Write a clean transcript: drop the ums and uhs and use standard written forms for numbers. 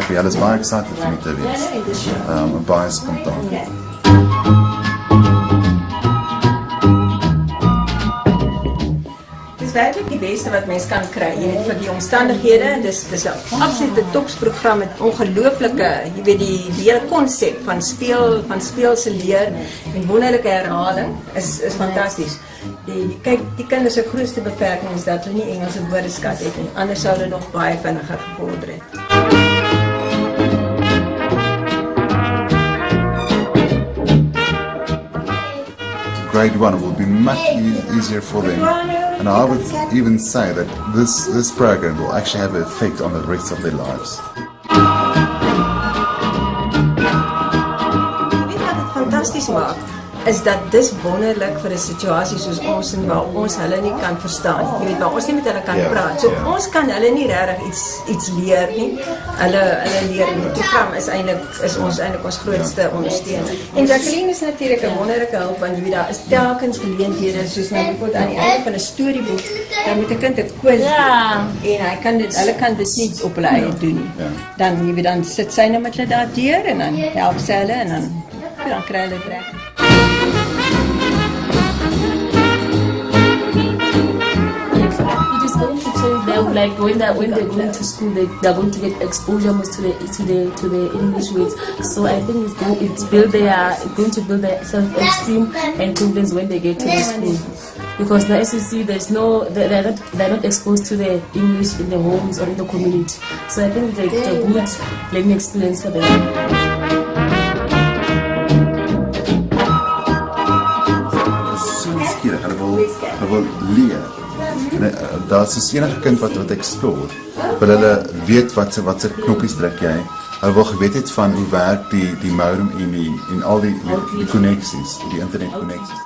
rugby. Hulle is baie excited vir my te wees. Baie spontaan. Dit is werklik die beste wat mens kan kry, jy weet, vir die omstandighede. Dis 'n absolute topsprogram met ongelooflike, jy weet, die hele konsep van speelse leer en wonderlike herhaling is fantasties. Kyk, die kinders se grootste beperking is dat hulle nie Engelse woordeskat het nie. Anders sou hulle nog baie vinniger gevorder het. Grade 1 will be much easier for them. And I would even say that this program will actually have an effect on the rest of their lives. Jy weet wat dit fantasties maak? Is dat dis wonderlik vir 'n situasie soos ons en waar ons hulle nie kan verstaan. Jy weet, waar ons nie met hulle kan praat. So ons kan hulle nie regtig iets leer nie. Hulle leer die program is ons eintlik ons grootste ondersteuner. En Jacqueline is natuurlik 'n wonderlike hulp want jy weet daar is telkens geleenthede soos nou byvoorbeeld aan die einde van 'n storieboek dan moet 'n kind 'n quiz doen. En hulle kan dit nie op hulle eie doen nie. Dan jy weet dan sit sy nou met hulle daar deur en dan help sy hulle en dan kry hulle dit reg. Going to change them, like when they're going to school, they're going to get exposure most to the English words. So I think it's going to build their self-esteem and confidence when they get to the school. Because now, as you see, they're not exposed to the English in the homes or in the community. So I think it's a good learning experience for them. Hulle wil leer. Daar is enige kind wat explore, wil hulle weet wat se knoppies druk jy. Hulle wil geweet het van hoe werk die modem en al die connecties, die internet connecties.